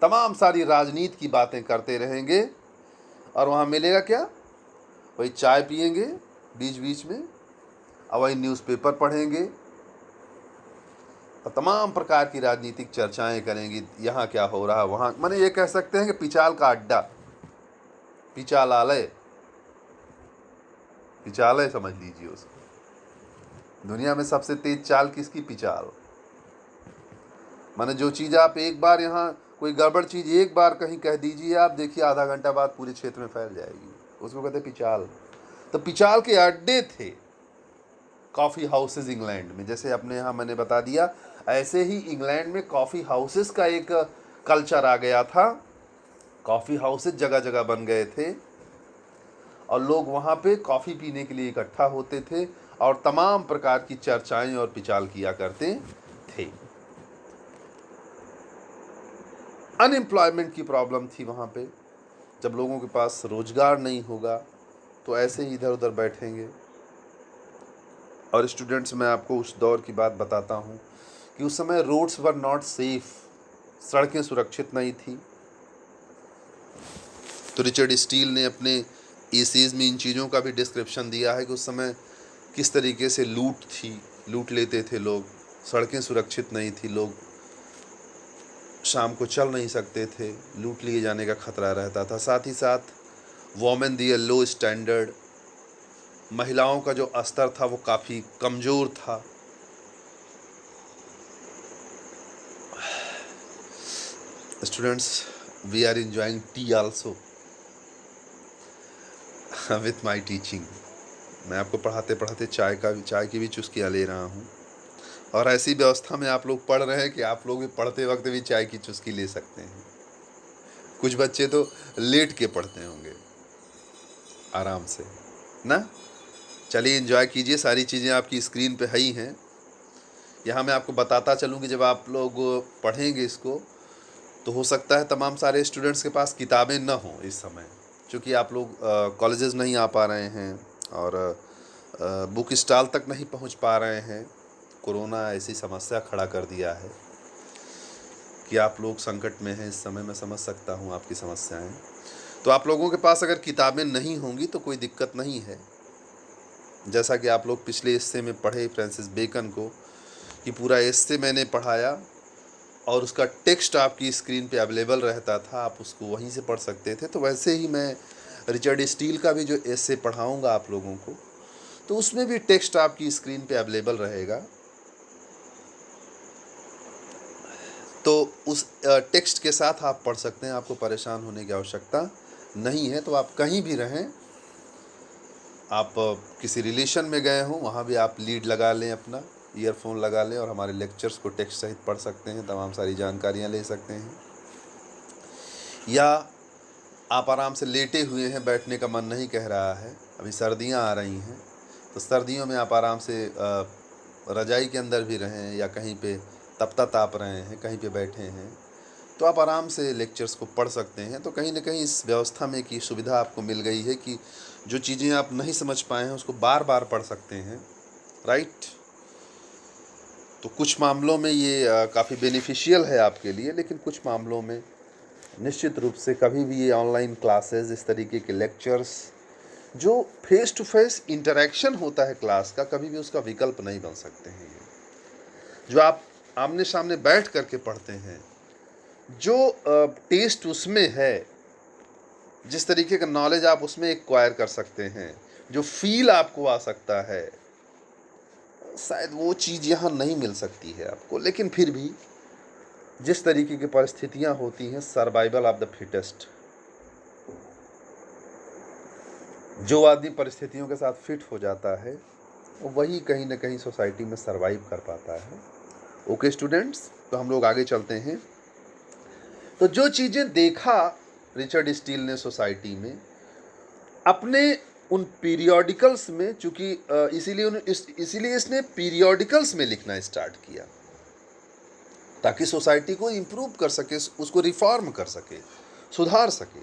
तमाम सारी राजनीति की बातें करते रहेंगे, और वहाँ मिलेगा क्या? वही चाय पिएंगे बीच बीच में, और वही न्यूज़पेपर पढ़ेंगे और तमाम प्रकार की राजनीतिक चर्चाएं करेंगे, यहाँ क्या हो रहा है, वहाँ, माने ये कह सकते हैं कि पिचाल का अड्डा, पिचालालय, पिचालय समझ लीजिए उसको। दुनिया में सबसे तेज चाल किसकी? पिचाल। माने जो चीज़ आप एक बार यहाँ, कोई गड़बड़ चीज़ एक बार कहीं कह दीजिए आप, देखिए आधा घंटा बाद पूरे क्षेत्र में फैल जाएगी, उसको कहते हैं पिचाल। तो पिचाल के अड्डे थे कॉफ़ी हाउसेस इंग्लैंड में। जैसे अपने यहाँ मैंने बता दिया, ऐसे ही इंग्लैंड में कॉफ़ी हाउसेस का एक कल्चर आ गया था। कॉफ़ी हाउसेस जगह जगह बन गए थे और लोग वहाँ पे कॉफ़ी पीने के लिए इकट्ठा होते थे और तमाम प्रकार की चर्चाएं और पिचाल किया करते थे। अनएम्प्लॉयमेंट की प्रॉब्लम थी वहाँ पे। जब लोगों के पास रोजगार नहीं होगा तो ऐसे ही इधर उधर बैठेंगे। और स्टूडेंट्स, मैं आपको उस दौर की बात बताता हूँ कि उस समय रोड्स वर नॉट सेफ, सड़कें सुरक्षित नहीं थी। तो रिचर्ड स्टील ने अपने एसेज में इन चीज़ों का भी डिस्क्रिप्शन दिया है कि उस समय किस तरीके से लूट थी, लूट लेते थे लोग, सड़कें सुरक्षित नहीं थी, लोग शाम को चल नहीं सकते थे, लूट लिए जाने का खतरा रहता था। साथ ही साथ वोमेन दी लो स्टैंडर्ड, महिलाओं का जो स्तर था वो काफ़ी कमज़ोर था। Students, we are enjoying it also with my teaching. मैं आपको पढ़ाते पढ़ाते चाय की भी चुस्कियाँ ले रहा हूँ, और ऐसी व्यवस्था में आप लोग पढ़ रहे हैं कि आप लोग भी पढ़ते वक्त भी चाय की चुस्की ले सकते हैं। कुछ बच्चे तो लेट के पढ़ते होंगे आराम से ना। चलिए एंजॉय कीजिए, सारी चीज़ें आपकी स्क्रीन पे है ही हैं। यहाँ मैं आपको बताता चलूँ कि जब आप लोग पढ़ेंगे इसको, तो हो सकता है तमाम सारे स्टूडेंट्स के पास किताबें न हों इस समय, क्योंकि आप लोग कॉलेजेस नहीं आ पा रहे हैं और बुक स्टॉल तक नहीं पहुँच पा रहे हैं। कोरोना ऐसी समस्या खड़ा कर दिया है कि आप लोग संकट में हैं इस समय। मैं समझ सकता हूँ आपकी समस्याएं। तो आप लोगों के पास अगर किताबें नहीं होंगी तो कोई दिक्कत नहीं है। जैसा कि आप लोग पिछले हिस्से में पढ़े फ्रांसिस बेकन को, कि पूरा एस्से मैंने पढ़ाया और उसका टेक्स्ट आपकी स्क्रीन पे अवेलेबल रहता था, आप उसको वहीं से पढ़ सकते थे। तो वैसे ही मैं रिचर्ड स्टील का भी जो एस्से पढ़ाऊंगा आप लोगों को, तो उसमें भी टेक्स्ट आपकी स्क्रीन पे अवेलेबल रहेगा। तो उस टेक्स्ट के साथ आप पढ़ सकते हैं, आपको परेशान होने की आवश्यकता नहीं है। तो आप कहीं भी रहें, आप किसी रिलेशन में गए हों, वहाँ भी आप लीड लगा लें, अपना ईयरफोन लगा लें और हमारे लेक्चर्स को टेक्स्ट सहित पढ़ सकते हैं, तमाम सारी जानकारियाँ ले सकते हैं। या आप आराम से लेटे हुए हैं, बैठने का मन नहीं कह रहा है, अभी सर्दियाँ आ रही हैं, तो सर्दियों में आप आराम से रजाई के अंदर भी रहें या कहीं पे तपता ताप रहे हैं, कहीं पे बैठे हैं, तो आप आराम से लेक्चर्स को पढ़ सकते हैं। तो कहीं ना कहीं इस व्यवस्था में की सुविधा आपको मिल गई है कि जो चीज़ें आप नहीं समझ पाए हैं उसको बार बार पढ़ सकते हैं, राइट। तो कुछ मामलों में ये काफ़ी बेनिफिशियल है आपके लिए, लेकिन कुछ मामलों में निश्चित रूप से कभी भी ये ऑनलाइन क्लासेस, इस तरीके के लेक्चर्स, जो फेस टू फेस इंटरेक्शन होता है क्लास का, कभी भी उसका विकल्प नहीं बन सकते हैं। ये जो आप आमने सामने बैठ करके पढ़ते हैं, जो टेस्ट उसमें है, जिस तरीके का नॉलेज आप उसमें एक्वायर कर सकते हैं, जो फील आपको आ सकता है, शायद वो चीज़ यहाँ नहीं मिल सकती है आपको। लेकिन फिर भी जिस तरीके की परिस्थितियाँ होती हैं, सर्वाइवल ऑफ द फिटेस्ट, जो आदमी परिस्थितियों के साथ फिट हो जाता है वही कहीं ना कहीं सोसाइटी में सरवाइव कर पाता है। ओके स्टूडेंट्स, तो हम लोग आगे चलते हैं। तो जो चीज़ें देखा रिचर्ड स्टील ने सोसाइटी में, अपने उन पीरियोडिकल्स में, चूंकि इसीलिए इसने पीरियोडिकल्स में लिखना स्टार्ट किया, ताकि सोसाइटी को इम्प्रूव कर सके, उसको रिफॉर्म कर सके, सुधार सके।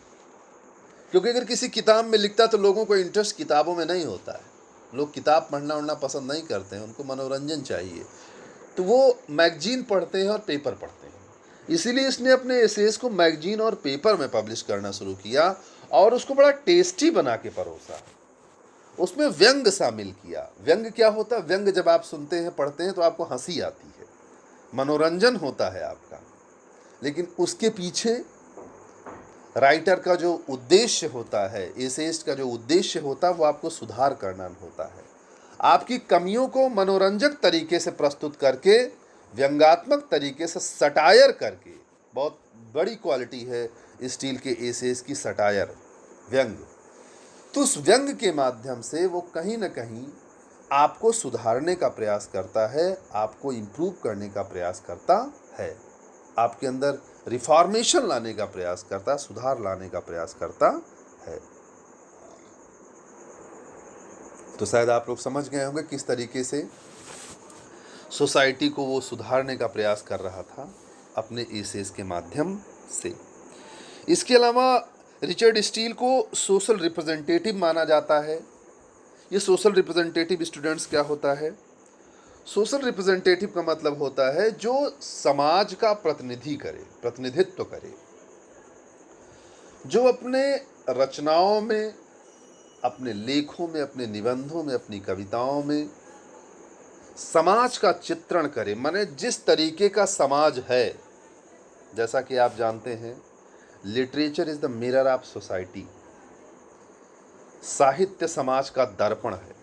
क्योंकि अगर किसी किताब में लिखता तो लोगों को इंटरेस्ट किताबों में नहीं होता है, लोग किताब पढ़ना उड़ना पसंद नहीं करते हैं, उनको मनोरंजन चाहिए, तो वो मैगजीन पढ़ते हैं और पेपर पढ़ते हैं। इसीलिए इसने अपने एसेस को मैगजीन और पेपर में पब्लिश करना शुरू किया और उसको बड़ा टेस्टी बना के परोसा, उसमें व्यंग शामिल किया। व्यंग क्या होता है? व्यंग जब आप सुनते हैं, पढ़ते हैं, तो आपको हंसी आती है, मनोरंजन होता है आपका, लेकिन उसके पीछे राइटर का जो उद्देश्य होता है, एसेइस्ट का जो उद्देश्य होता है, वो आपको सुधार करना होता है, आपकी कमियों को मनोरंजक तरीके से प्रस्तुत करके, व्यंगात्मक तरीके से सटायर करके। बहुत बड़ी क्वालिटी है स्टील के एसेस की, सटायर, व्यंग। तो उस व्यंग के माध्यम से वो कहीं ना कहीं आपको सुधारने का प्रयास करता है, आपको इम्प्रूव करने का प्रयास करता है, आपके अंदर रिफॉर्मेशन लाने का प्रयास करता है, सुधार लाने का प्रयास करता है। तो शायद आप लोग समझ गए होंगे किस तरीके से सोसाइटी को वो सुधारने का प्रयास कर रहा था अपने एसेस के माध्यम से। इसके अलावा रिचर्ड स्टील को सोशल रिप्रेजेंटेटिव माना जाता है। ये सोशल रिप्रेजेंटेटिव स्टूडेंट्स क्या होता है? सोशल रिप्रेजेंटेटिव का मतलब होता है जो समाज का प्रतिनिधित्व करे, जो अपने रचनाओं में, अपने लेखों में, अपने निबंधों में, अपनी कविताओं में समाज का चित्रण करे। माने जिस तरीके का समाज है, जैसा कि आप जानते हैं, literature is the mirror of society. साहित्य समाज का दर्पण है।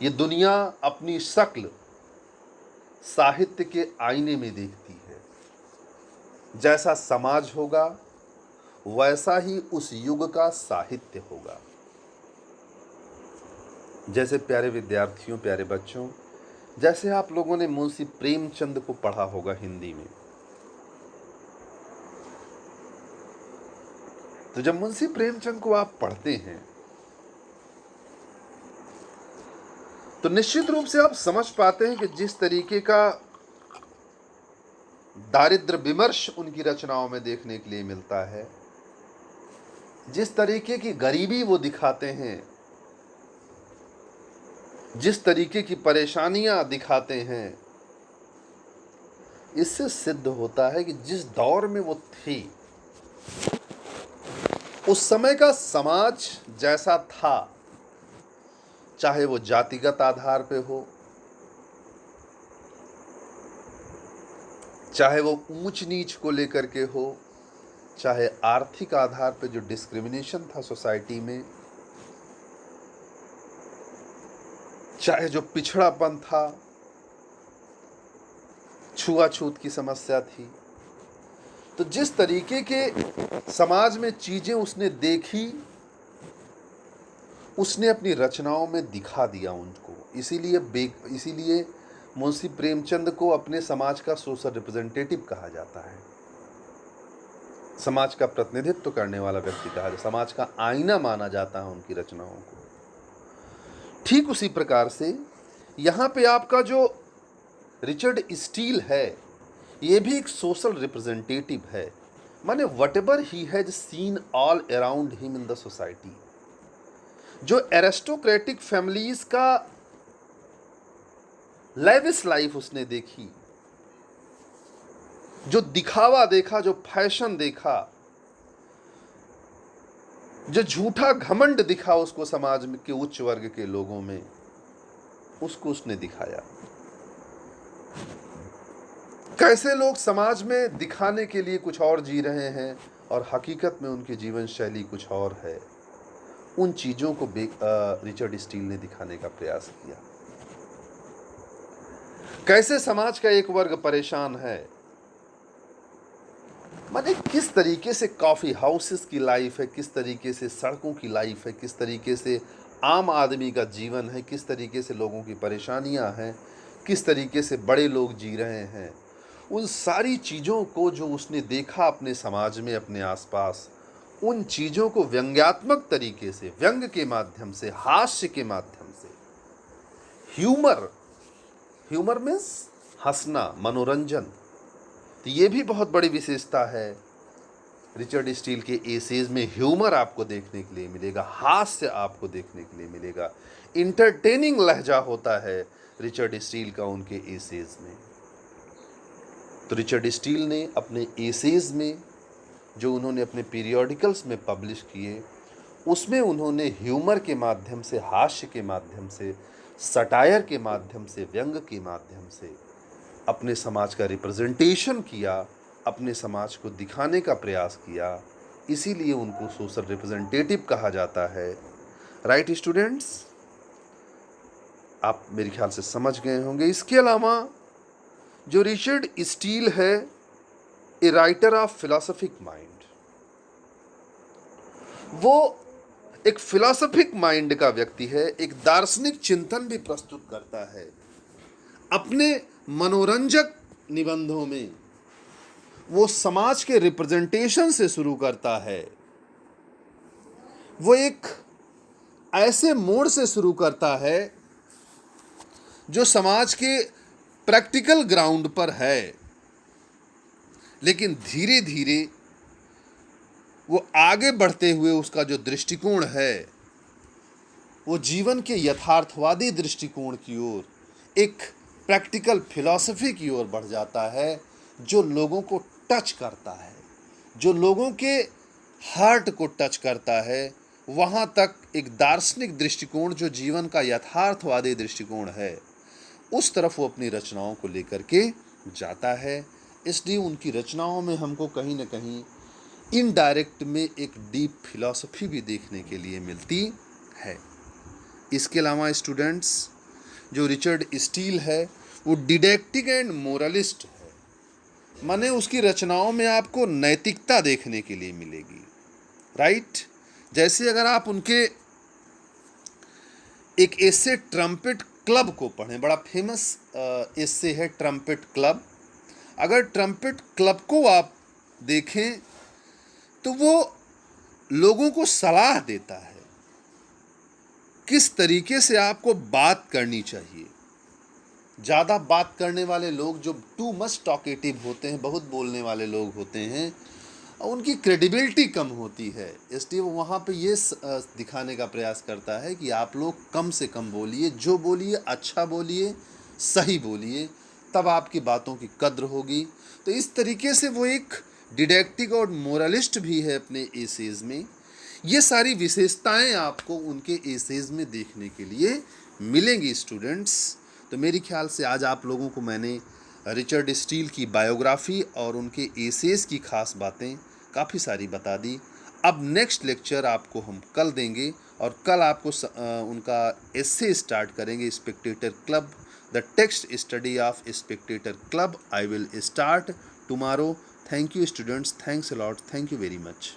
ये दुनिया अपनी शक्ल साहित्य के आईने में देखती है। जैसा समाज होगा वैसा ही उस युग का साहित्य होगा। जैसे प्यारे विद्यार्थियों, प्यारे बच्चों, जैसे आप लोगों ने मुंशी प्रेमचंद को पढ़ा होगा हिंदी में, तो जब मुंशी प्रेमचंद को आप पढ़ते हैं तो निश्चित रूप से आप समझ पाते हैं कि जिस तरीके का दारिद्र विमर्श उनकी रचनाओं में देखने के लिए मिलता है, जिस तरीके की गरीबी वो दिखाते हैं, जिस तरीके की परेशानियां दिखाते हैं, इससे सिद्ध होता है कि जिस दौर में वो थे उस समय का समाज जैसा था, चाहे वो जातिगत आधार पे हो, चाहे वो ऊंच नीच को लेकर के हो, चाहे आर्थिक आधार पे जो डिस्क्रिमिनेशन था सोसाइटी में, चाहे जो पिछड़ापन था, छुआछूत की समस्या थी, तो जिस तरीके के समाज में चीजें उसने देखी, उसने अपनी रचनाओं में दिखा दिया उनको। इसीलिए मुंशी प्रेमचंद को अपने समाज का सोशल रिप्रेजेंटेटिव कहा जाता है, समाज का प्रतिनिधित्व करने वाला व्यक्ति कहा जाता है, समाज का आईना माना जाता है उनकी रचनाओं को। ठीक उसी प्रकार से यहाँ पे आपका जो रिचर्ड स्टील है, ये भी एक सोशल रिप्रेजेंटेटिव है। माने what ever he has seen all around him in the society, जो एरिस्टोक्रेटिक फैमिलीज का लेविश लाइफ उसने देखी, जो दिखावा देखा, जो फैशन देखा, जो झूठा घमंड दिखा उसको समाज में के उच्च वर्ग के लोगों में, उसको उसने दिखाया। कैसे लोग समाज में दिखाने के लिए कुछ और जी रहे हैं और हकीकत में उनकी जीवन शैली कुछ और है, उन चीजों को रिचर्ड स्टील ने दिखाने का प्रयास किया। कैसे समाज का एक वर्ग परेशान है, माने किस तरीके से कॉफी हाउसेस की लाइफ है, किस तरीके से सड़कों की लाइफ है, किस तरीके से आम आदमी का जीवन है, किस तरीके से लोगों की परेशानियां हैं, किस तरीके से बड़े लोग जी रहे हैं, उन सारी चीज़ों को जो उसने देखा अपने समाज में, अपने आसपास, उन चीज़ों को व्यंग्यात्मक तरीके से, व्यंग के माध्यम से, हास्य के माध्यम से, ह्यूमर मीन्स हंसना, मनोरंजन, तो ये भी बहुत बड़ी विशेषता है रिचर्ड स्टील के एसेज में। ह्यूमर आपको देखने के लिए मिलेगा, हास्य आपको देखने के लिए मिलेगा, इंटरटेनिंग लहजा होता है रिचर्ड स्टील का उनके एसेज में। तो रिचर्ड स्टील ने अपने एसेज में, जो उन्होंने अपने पीरियोडिकल्स में पब्लिश किए, उसमें उन्होंने ह्यूमर के माध्यम से, हास्य के माध्यम से, सटायर के माध्यम से, व्यंग के माध्यम से अपने समाज का रिप्रेजेंटेशन किया, अपने समाज को दिखाने का प्रयास किया। इसीलिए उनको सोशल रिप्रेजेंटेटिव कहा जाता है। राइट स्टूडेंट्स, आप मेरे ख्याल से समझ गए होंगे। इसके अलावा जो रिचर्ड स्टील है, a writer of philosophic mind, वो एक फिलोसफिक माइंड का व्यक्ति है, एक दार्शनिक चिंतन भी प्रस्तुत करता है। अपने मनोरंजक निबंधों में वो समाज के रिप्रेजेंटेशन से शुरू करता है। वो एक ऐसे मोड़ से शुरू करता है जो समाज के प्रैक्टिकल ग्राउंड पर है, लेकिन धीरे धीरे वो आगे बढ़ते हुए उसका जो दृष्टिकोण है, वो जीवन के यथार्थवादी दृष्टिकोण की ओर, एक प्रैक्टिकल फिलॉसफी की ओर बढ़ जाता है, जो लोगों को टच करता है, जो लोगों के हार्ट को टच करता है। वहाँ तक एक दार्शनिक दृष्टिकोण, जो जीवन का यथार्थवादी दृष्टिकोण है, उस तरफ वो अपनी रचनाओं को लेकर के जाता है। इसलिए उनकी रचनाओं में हमको कहीं ना कहीं इनडायरेक्ट में एक डीप फिलॉसफी भी देखने के लिए मिलती है। इसके अलावा स्टूडेंट्स, जो रिचर्ड स्टील है वो डिडक्टिक एंड मोरलिस्ट है, माने उसकी रचनाओं में आपको नैतिकता देखने के लिए मिलेगी। राइट, जैसे अगर आप उनके एक एसे ट्रम्पेट क्लब को पढ़ें, बड़ा फेमस एसे है ट्रम्पेट क्लब। अगर ट्रम्पेट क्लब को आप देखें तो वो लोगों को सलाह देता है किस तरीके से आपको बात करनी चाहिए। ज़्यादा बात करने वाले लोग जो टू मच टॉकेटिव होते हैं, बहुत बोलने वाले लोग होते हैं, उनकी क्रेडिबिलिटी कम होती है, इसलिए वो वहाँ पे ये दिखाने का प्रयास करता है कि आप लोग कम से कम बोलिए, जो बोलिए अच्छा बोलिए, सही बोलिए, तब आपकी बातों की कद्र होगी। तो इस तरीके से वो एक डिडैक्टिक और मोरलिस्ट भी है अपने एसेज में। ये सारी विशेषताएं आपको उनके एसेज में देखने के लिए मिलेंगी स्टूडेंट्स। तो मेरी ख्याल से आज आप लोगों को मैंने रिचर्ड स्टील की बायोग्राफी और उनके एसेज की खास बातें काफ़ी सारी बता दी। अब नेक्स्ट लेक्चर आपको हम कल देंगे और कल आपको उनका एसे स्टार्ट करेंगे, Spectator club, the text study of Spectator club I will start tomorrow. Thank you students, thanks a lot, thank you very much.